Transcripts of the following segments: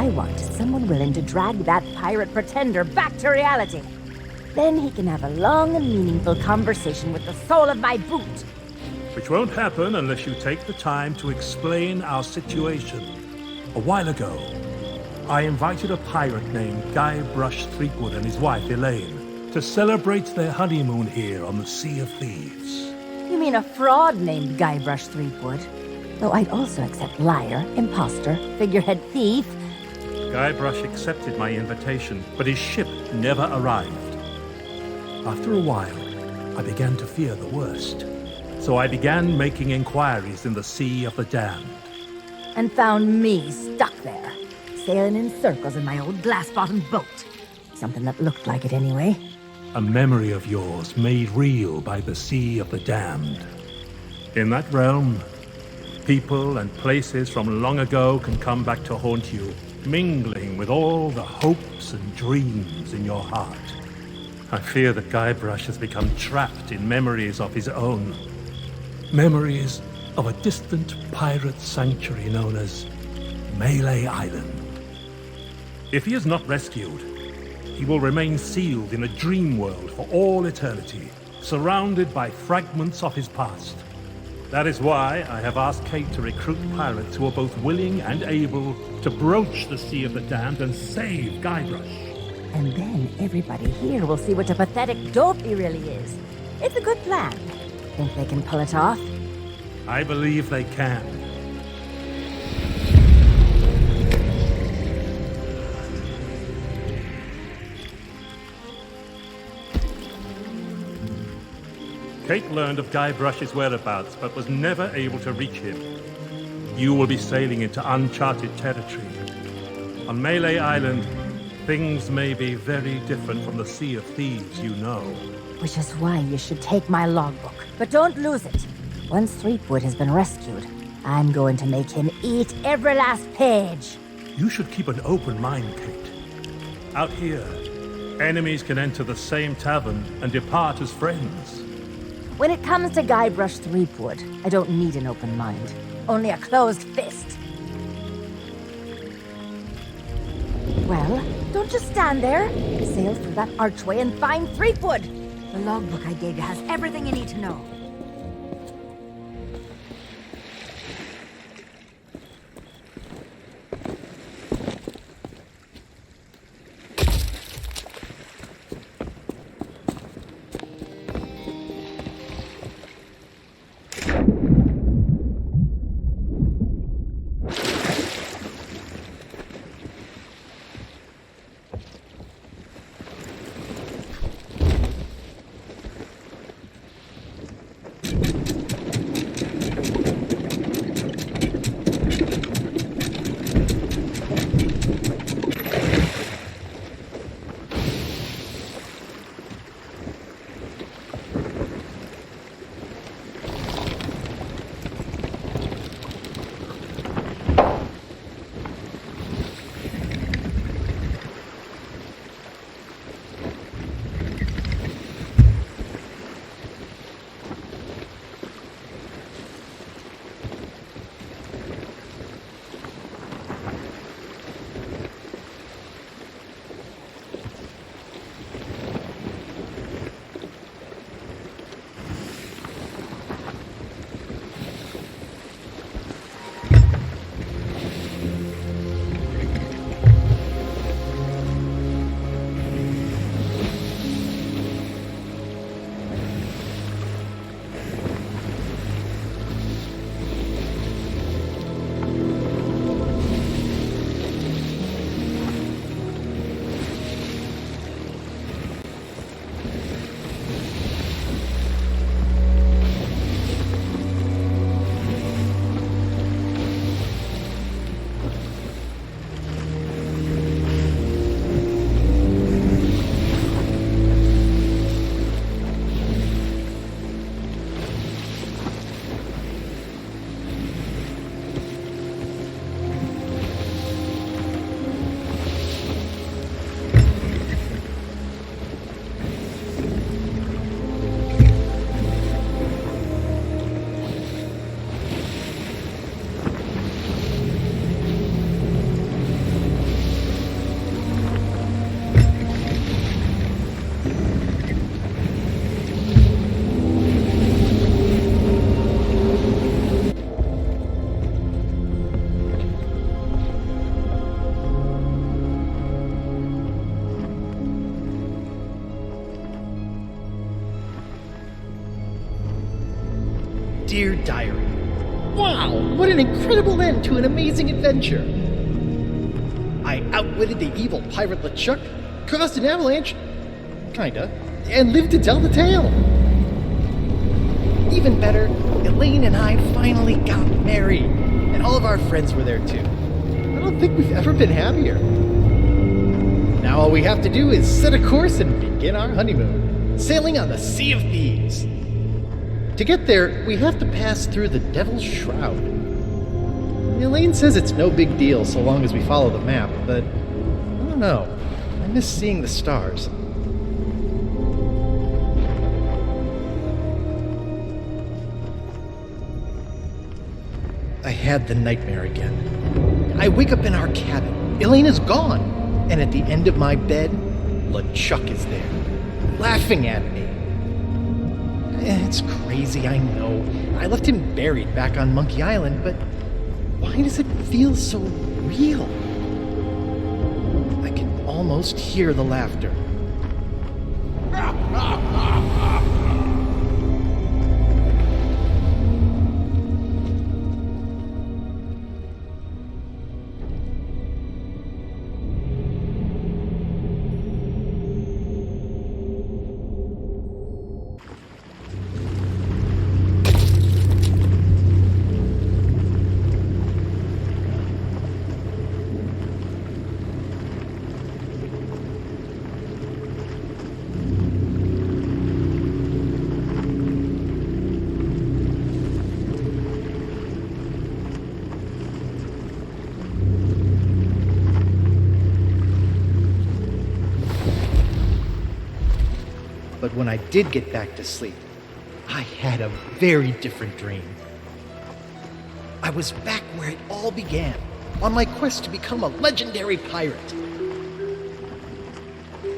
I want is someone willing to drag that pirate pretender back to reality. Then he can have a long and meaningful conversation with the sole of my boot. Which won't happen unless you take the time to explain our situation. A while ago, I invited a pirate named Guybrush Threepwood and his wife Elaine to celebrate their honeymoon here on the Sea of Thieves. You mean a fraud named Guybrush Threepwood? Though I'd also accept liar, imposter, figurehead thief. Guybrush accepted my invitation, but his ship never arrived. After a while, I began to fear the worst. So I began making inquiries in the Sea of the Damned. And found me stuck there, sailing in circles in my old glass-bottomed boat. Something that looked like it anyway. A memory of yours made real by the Sea of the Damned. In that realm, people and places from long ago can come back to haunt you, mingling with all the hopes and dreams in your heart. I fear that Guybrush has become trapped in memories of his own. Memories of a distant pirate sanctuary known as Melee Island. If he is not rescued, he will remain sealed in a dream world for all eternity, surrounded by fragments of his past. That is why I have asked Kate to recruit pirates who are both willing and able to broach the Sea of the Damned and save Guybrush. And then everybody here will see what a pathetic dope he really is. It's a good plan. Think they can pull it off? I believe they can. Kate learned of Guybrush's whereabouts, but was never able to reach him. You will be sailing into uncharted territory. On Melee Island, things may be very different from the Sea of Thieves you know. Which is why you should take my logbook. But don't lose it. Once Threepwood has been rescued, I'm going to make him eat every last page. You should keep an open mind, Kate. Out here, enemies can enter the same tavern and depart as friends. When it comes to Guybrush Threepwood, I don't need an open mind. Only a closed fist. Well, don't just stand there. Sail through that archway and find Threepwood. The logbook I gave you has everything you need to know. diary. Wow, what an incredible end to an amazing adventure! I outwitted the evil pirate LeChuck, caused an avalanche, kinda, and lived to tell the tale. Even better, Elaine and I finally got married, and all of our friends were there too. I don't think we've ever been happier. Now all we have to do is set a course and begin our honeymoon, sailing on the Sea of Thieves. To get there, we have to pass through the Devil's Shroud. Elaine says it's no big deal so long as we follow the map, but I don't know. I miss seeing the stars. I had the nightmare again. I wake up in our cabin. Elaine is gone, and at the end of my bed, LeChuck is there, laughing at me. It's crazy, I know. I left him buried back on Monkey Island, but why does it feel so real? I can almost hear the laughter. But when I did get back to sleep, I had a very different dream. I was back where it all began, on my quest to become a legendary pirate.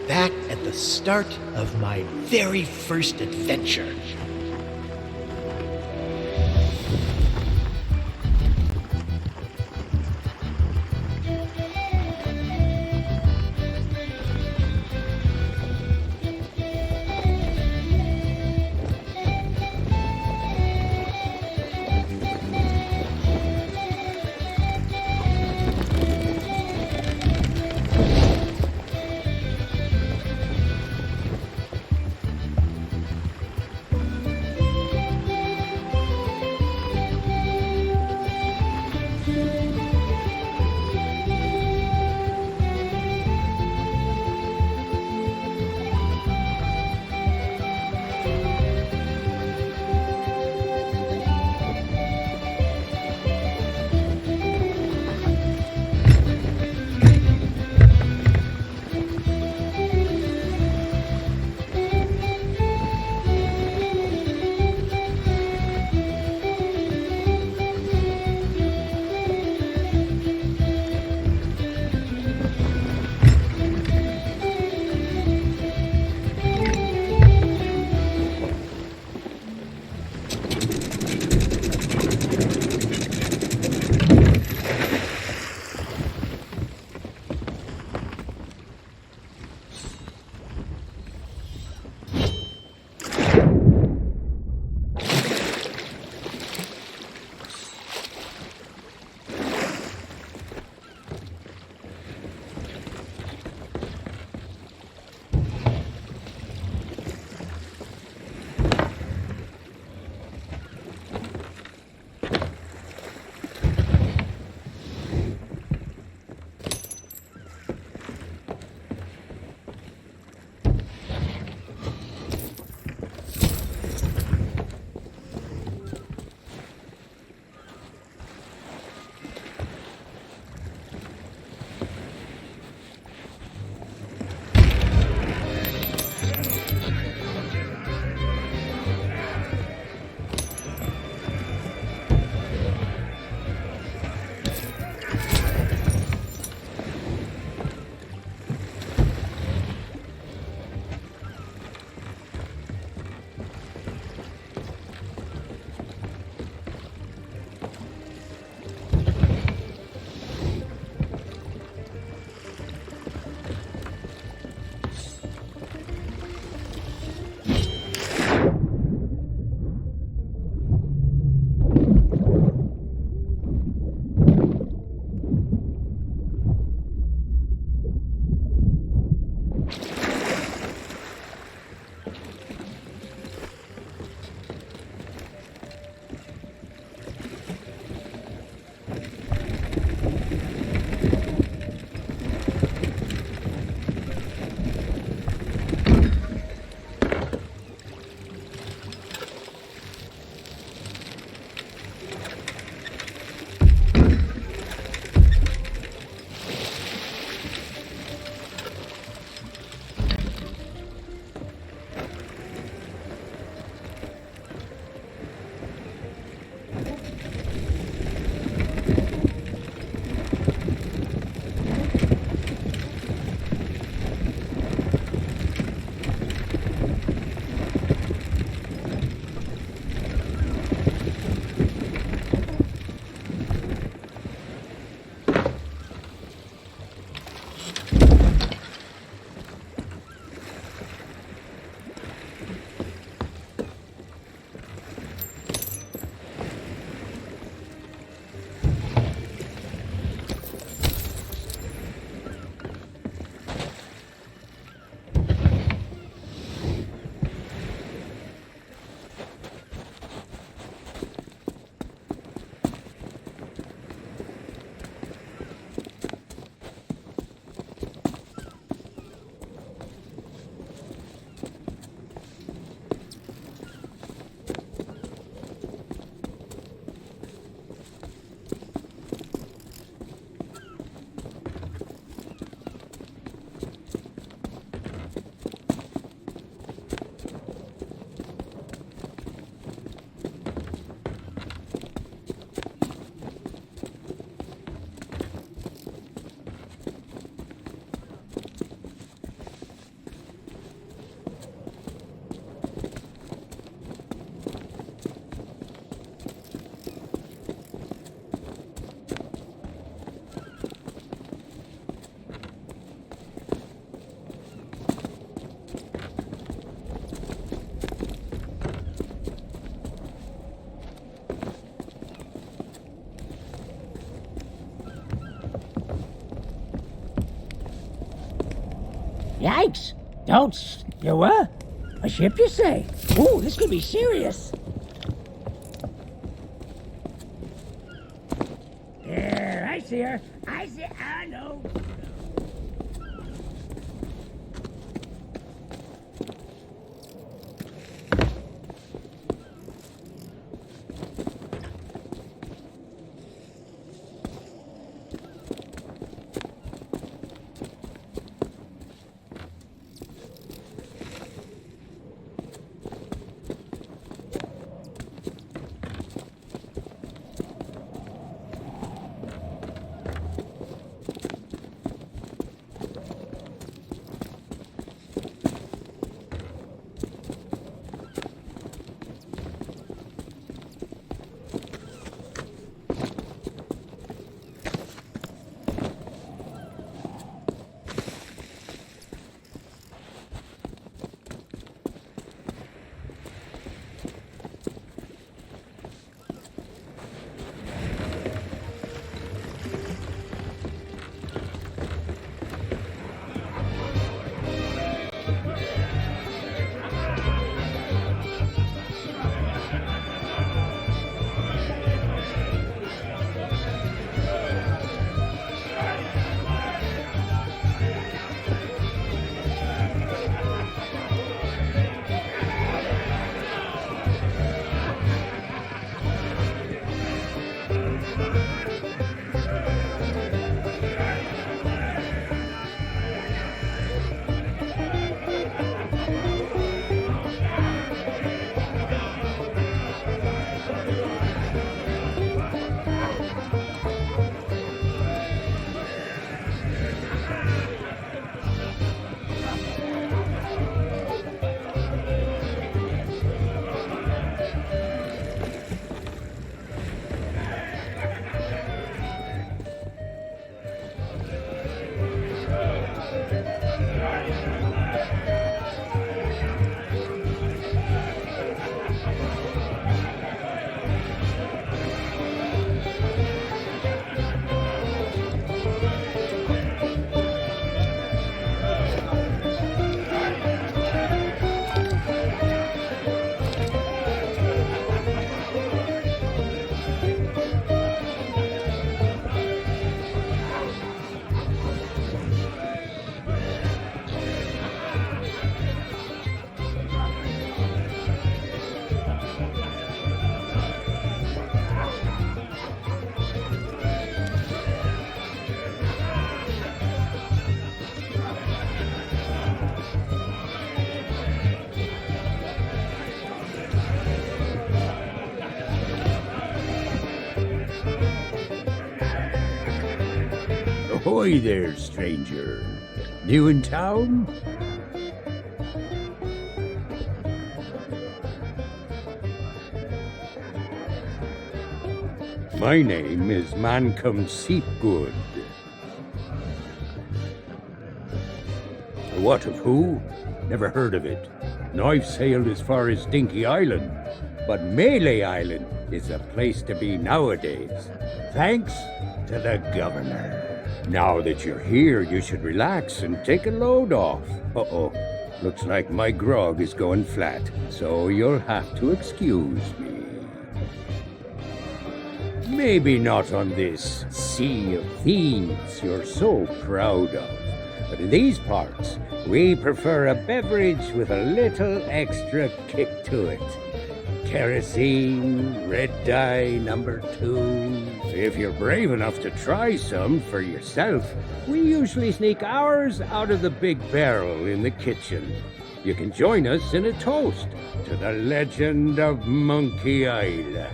Back at the start of my very first adventure. Yikes! You what? A ship, you say? Ooh, this could be serious. Here, I see her. I know. Ahoy there, stranger. New in town? My name is Mancom Seepgood. What of who? Never heard of it. Now I've sailed as far as Dinky Island, but Melee Island is a place to be nowadays, thanks to the governor. Now that you're here, you should relax and take a load off. Uh-oh, looks like my grog is going flat, so you'll have to excuse me. Maybe not on this sea of thieves you're so proud of, but in these parts, we prefer a beverage with a little extra kick to it. Kerosene, red dye, number 2. If you're brave enough to try some for yourself, we usually sneak ours out of the big barrel in the kitchen. You can join us in a toast to the legend of Monkey Island.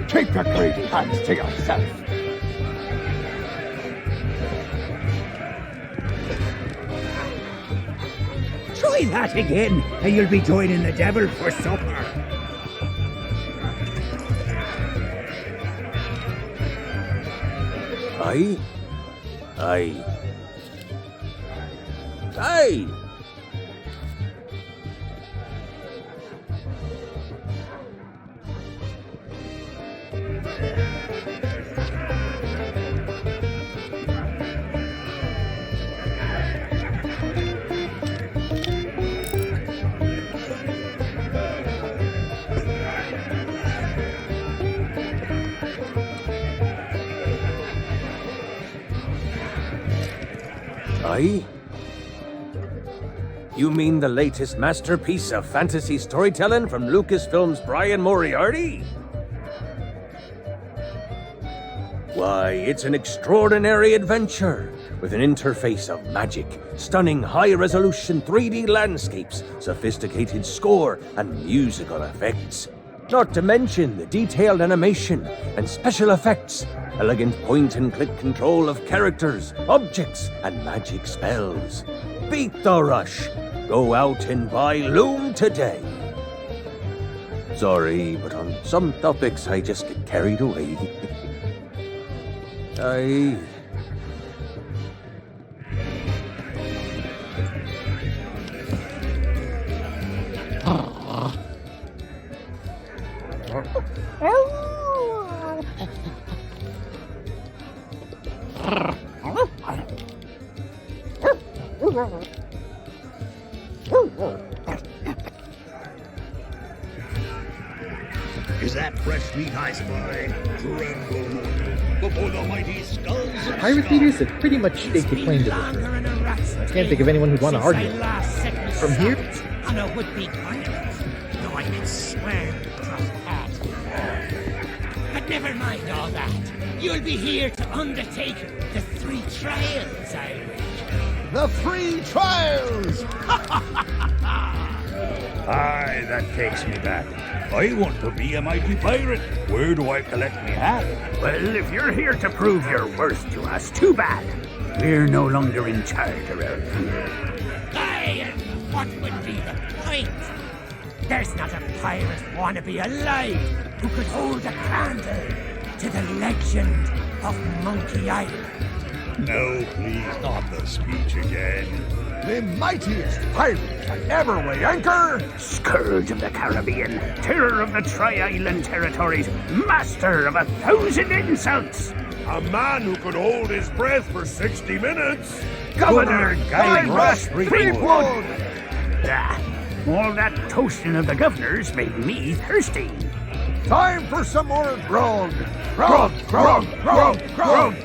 Keep your greedy hands to yourself. Try that again, and you'll be joining the devil for supper. Aye? Aye. Aye! Aye? You mean the latest masterpiece of fantasy storytelling from Lucasfilm's Brian Moriarty? Why, it's an extraordinary adventure with an interface of magic, stunning high-resolution 3D landscapes, sophisticated score, and musical effects. Not to mention the detailed animation and special effects, elegant point-and-click control of characters, objects, and magic spells. Beat the rush. Go out and buy Loom today. Sorry, but on some topics I just get carried away. Aye. Is that fresh meat I spy? Tremble not before the mighty skulls of Pirate leaders have pretty much staked a claim to this earth. I can't think of anyone who'd want to argue. From here, On a would-be candidate, though I can swear across paths before. But never mind all that. You'll be here to undertake the 3 trials, I reckon. the 3 trials! Aye, that takes me back. I want to be a mighty pirate. Where do I collect me hat? Well, if you're here to prove your worth to us, too bad. We're no longer in charge around here. Aye, and what would be the point? There's not a pirate wannabe alive who could hold a candle to the legend of Monkey Island. No, please, not the speech again. The mightiest pirate that ever weigh anchor! Scourge of the Caribbean, terror of the Tri-Island territories, master of 1,000 insults. A man who could hold his breath for 60 minutes! Governor Guy Rush Threepwood! Ah, all that toasting of the governors made me thirsty. Time for some more grog! Grog, grog, grog, grog!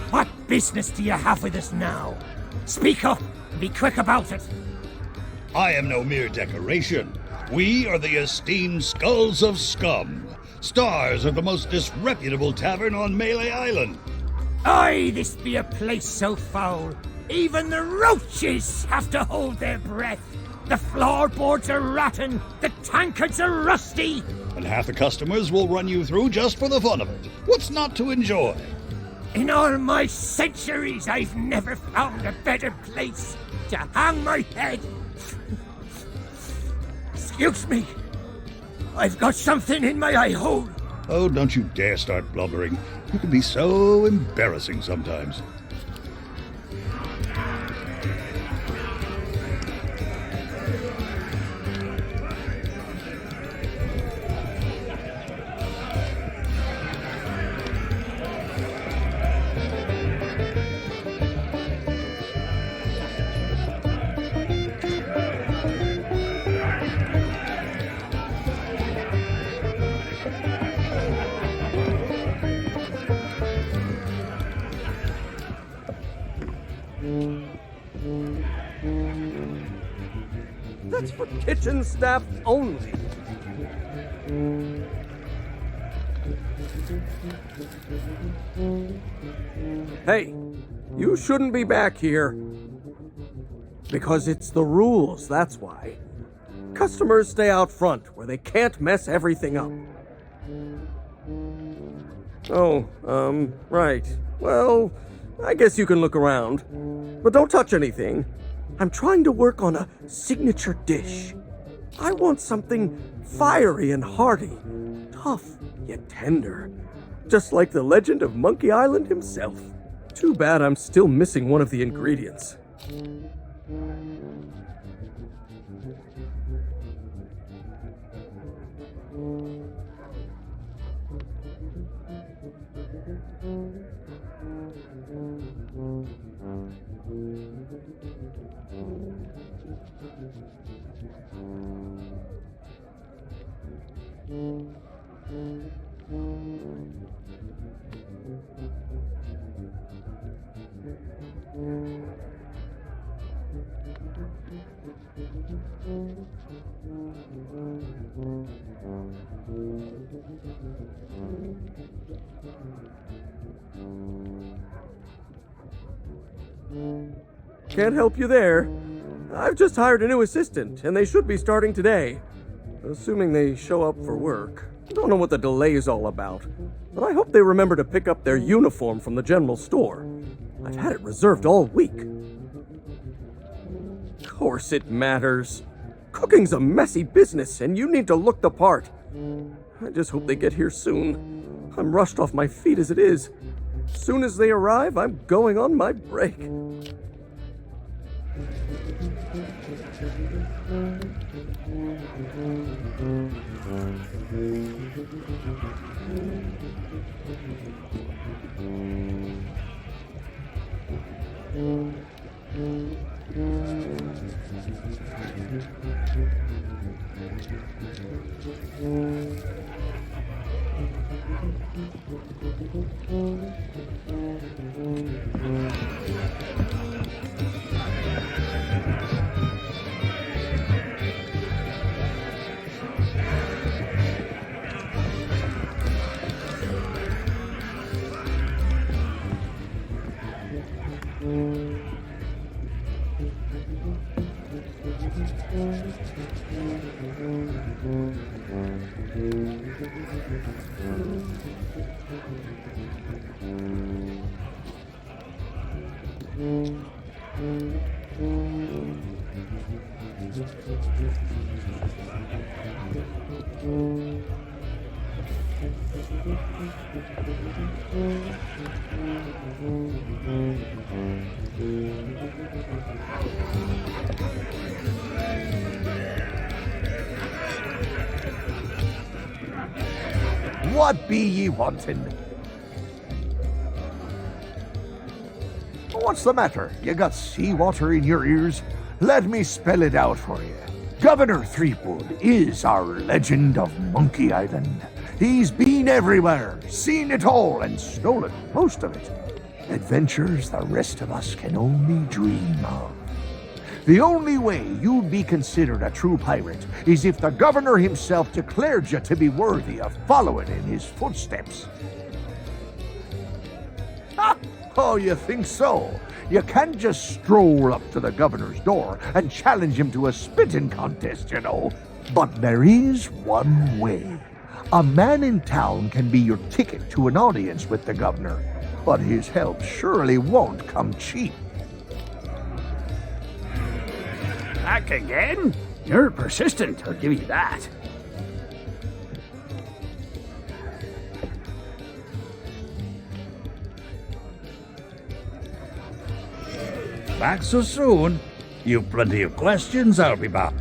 What business do you have with us now? Speak up and be quick about it. I am no mere decoration. We are the esteemed Skulls of Scum, stars of the most disreputable tavern on Melee Island. Aye, this be a place so foul, even the roaches have to hold their breath. The floorboards are rotten, the tankards are rusty. And half the customers will run you through just for the fun of it. What's not to enjoy? In all my centuries, I've never found a better place to hang my head. Excuse me. I've got something in my eye hole. Oh, don't you dare start blubbering. You can be so embarrassing sometimes. That's for kitchen staff only. Hey, you shouldn't be back here. Because it's the rules, that's why. Customers stay out front, where they can't mess everything up. Oh, right. Well, I guess you can look around. But don't touch anything. I'm trying to work on a signature dish. I want something fiery and hearty, tough yet tender, just like the legend of Monkey Island himself. Too bad I'm still missing one of the ingredients. Can't help you there. I've just hired a new assistant, and they should be starting today. Assuming they show up for work. I don't know what the delay is all about, but I hope they remember to pick up their uniform from the general store. I've had it reserved all week. Of course it matters. Cooking's a messy business, and you need to look the part. I just hope they get here soon. I'm rushed off my feet as it is. As soon as they arrive, I'm going on my break. What be ye wanting? What's the matter? You got seawater in your ears? Let me spell it out for you. Governor Threepwood is our legend of Monkey Island. He's been everywhere, seen it all, and stolen most of it. Adventures the rest of us can only dream of. The only way you'd be considered a true pirate is if the governor himself declared you to be worthy of following in his footsteps. Ha! Oh, you think so? You can't just stroll up to the governor's door and challenge him to a spitting contest, you know. But there is one way. A man in town can be your ticket to an audience with the governor, but his help surely won't come cheap. Back again? You're persistent, I'll give you that. Back so soon? You've plenty of questions, I'll be back.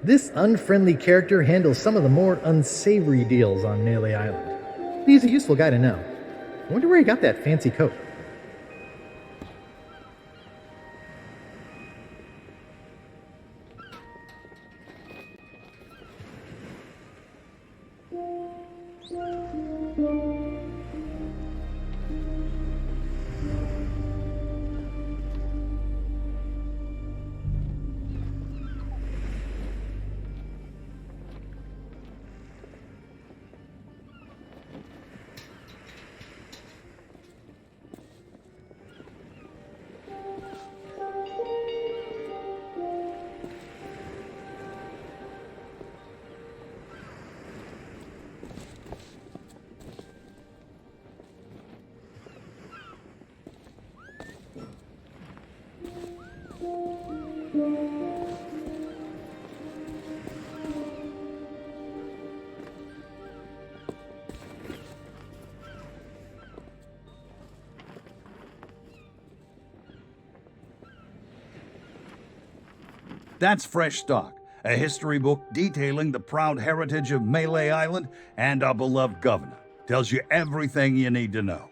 This unfriendly character handles some of the more unsavory deals on Melee Island. He's a useful guy to know. I wonder where he got that fancy coat. That's Fresh Stock, a history book detailing the proud heritage of Melee Island and our beloved governor. Tells you everything you need to know.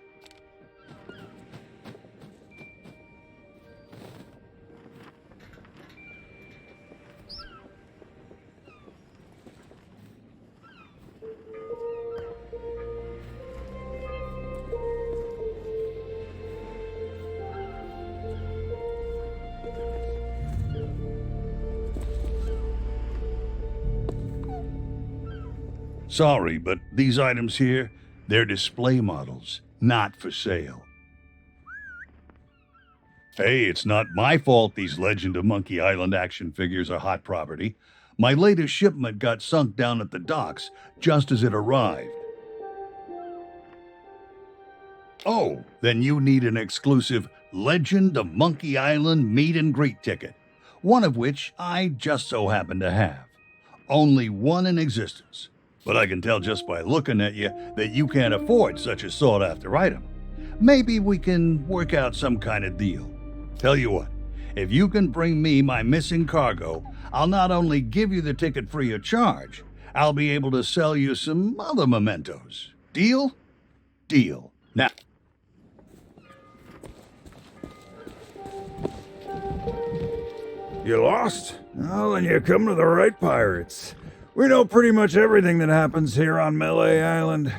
Sorry, but these items here, they're display models, not for sale. Hey, it's not my fault these Legend of Monkey Island action figures are hot property. My latest shipment got sunk down at the docks just as it arrived. Oh, then you need an exclusive Legend of Monkey Island meet and greet ticket, one of which I just so happen to have. Only one in existence. But I can tell just by looking at you that you can't afford such a sought-after item. Maybe we can work out some kind of deal. Tell you what, if you can bring me my missing cargo, I'll not only give you the ticket free of charge, I'll be able to sell you some other mementos. Deal? Deal. Now... You lost? Well, then you come to the right pirates. We know pretty much everything that happens here on Melee Island.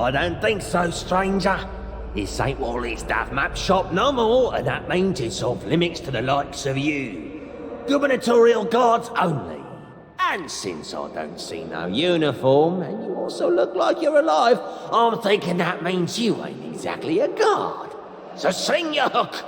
I don't think so, stranger. This ain't Wally's Duff Map shop no more, and that means it's off limits to the likes of you. Gubernatorial guards only. And since I don't see no uniform, and you also look like you're alive, I'm thinking that means you ain't exactly a guard. So sling your hook!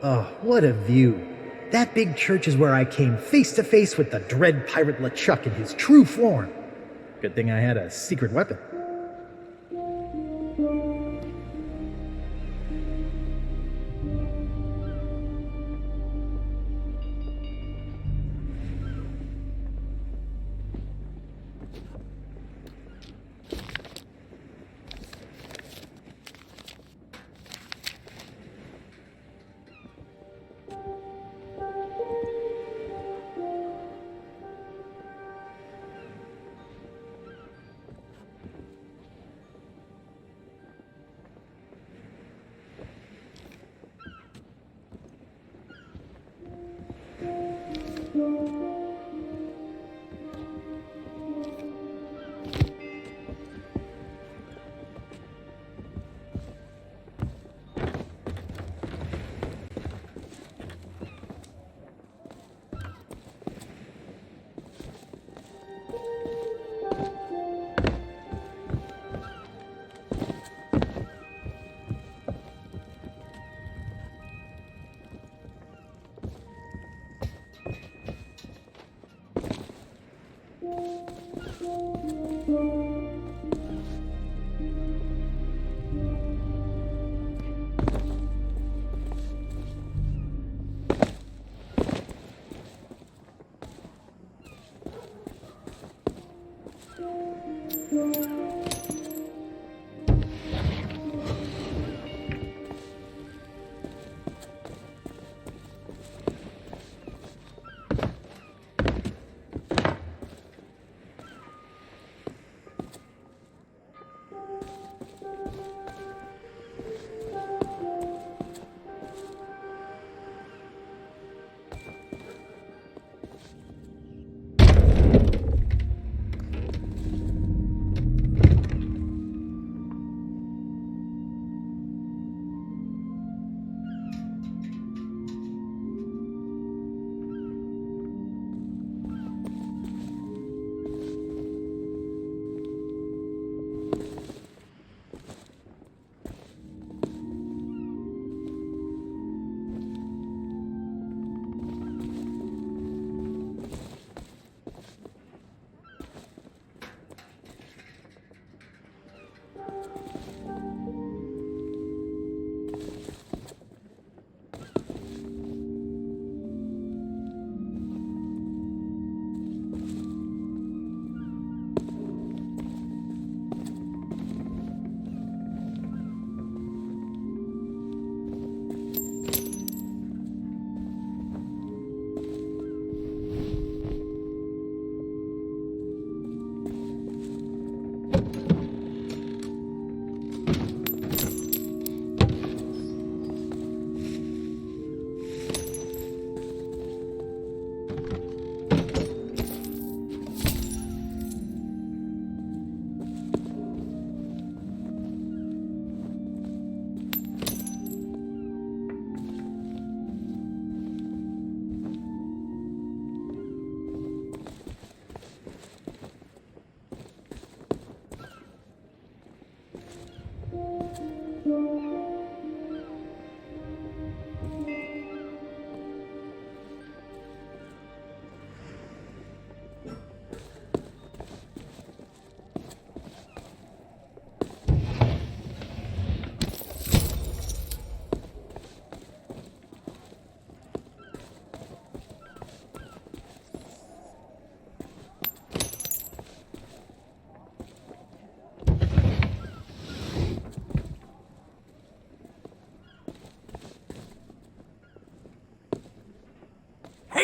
Oh, what a view. That big church is where I came face to face with the dread pirate LeChuck in his true form. Good thing I had a secret weapon.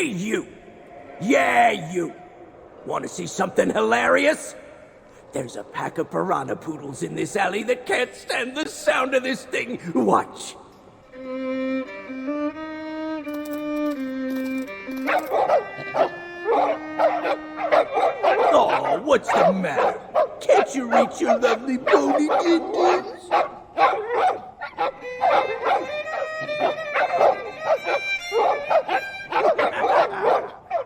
Hey, you! Yeah, you! Want to see something hilarious? There's a pack of piranha poodles in this alley that can't stand the sound of this thing. Watch. Oh, what's the matter? Can't you reach your lovely bony dindins?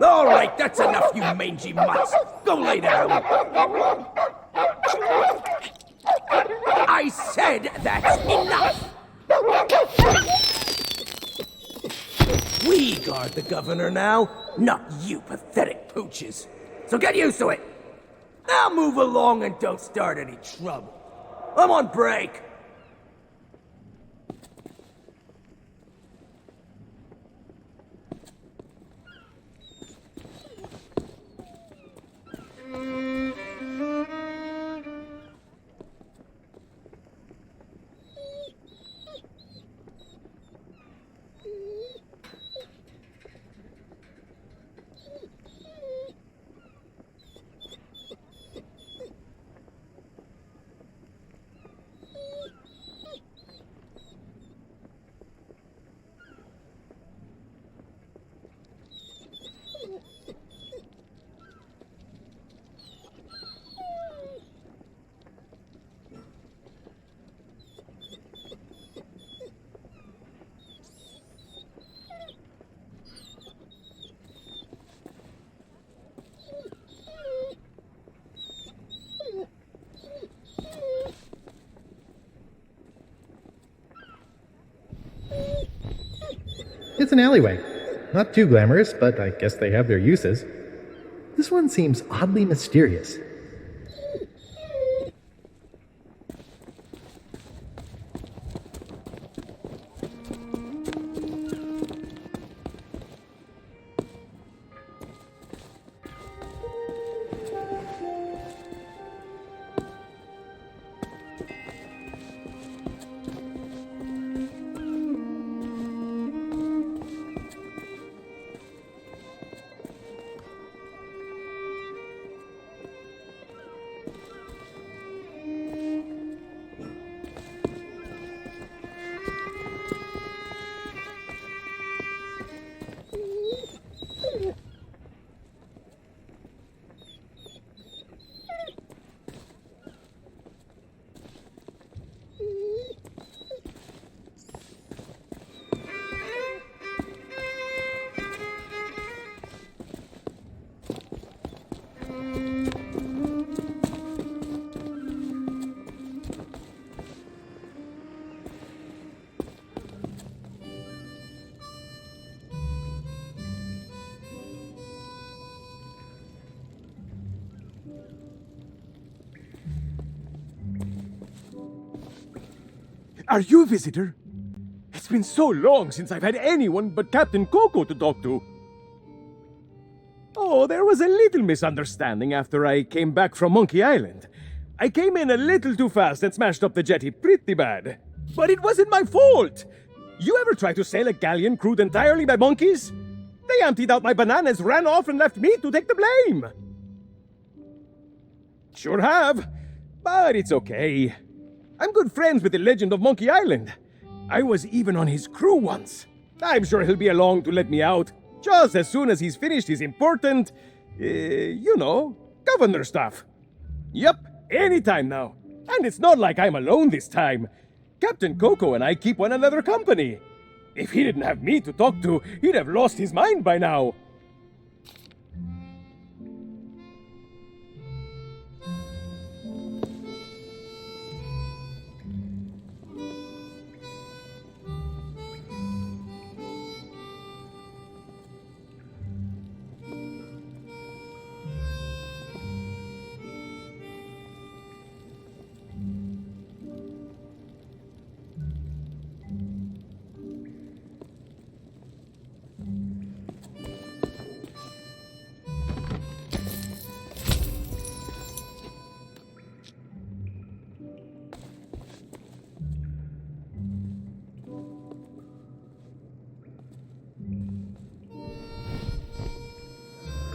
All right, that's enough, you mangy mutts. Go lay down. I said that's enough. We guard the governor now, not you pathetic pooches. So get used to it. Now move along and don't start any trouble. I'm on break. It's an alleyway. Not too glamorous, but I guess they have their uses. This one seems oddly mysterious. Are you a visitor? It's been so long since I've had anyone but Captain Coco to talk to. Oh, there was a little misunderstanding after I came back from Monkey Island. I came in a little too fast and smashed up the jetty pretty bad. But it wasn't my fault! You ever try to sail a galleon crewed entirely by monkeys? They emptied out my bananas, ran off, and left me to take the blame! Sure have, but it's okay. I'm good friends with the legend of Monkey Island. I was even on his crew once. I'm sure he'll be along to let me out, just as soon as he's finished his important, governor stuff. Yep, anytime now. And it's not like I'm alone this time. Captain Coco and I keep one another company. If he didn't have me to talk to, he'd have lost his mind by now.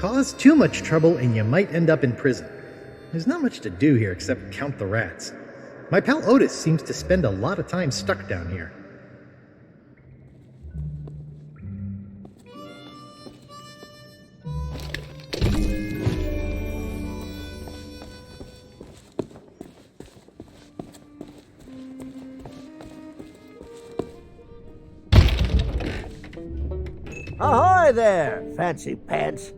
cause too much trouble and you might end up in prison. There's not much to do here except count the rats. My pal Otis seems to spend a lot of time stuck down here. Ahoy there, fancy pants.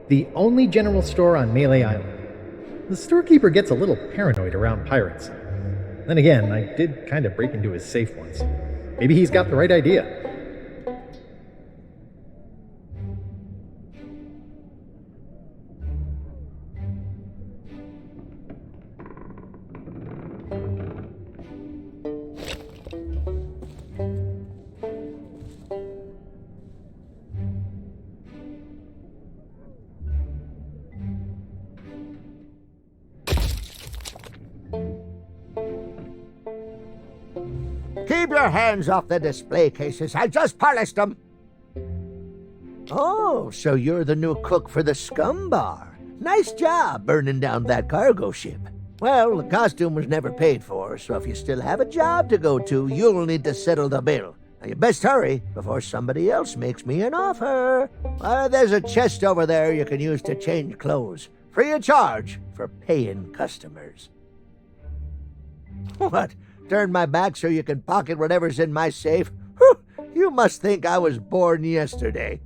The only general store on Melee Island. The storekeeper gets a little paranoid around pirates. Then again, I did kind of break into his safe once. Maybe he's got the right idea. Keep your hands off the display cases. I just polished them. Oh, so you're the new cook for the Scum Bar. Nice job burning down that cargo ship. Well, the costume was never paid for, so if you still have a job to go to, you'll need to settle the bill. Now, you best hurry before somebody else makes me an offer. There's a chest over there you can use to change clothes. Free of charge for paying customers. What? Turn my back so you can pocket whatever's in my safe? Whew, you must think I was born yesterday.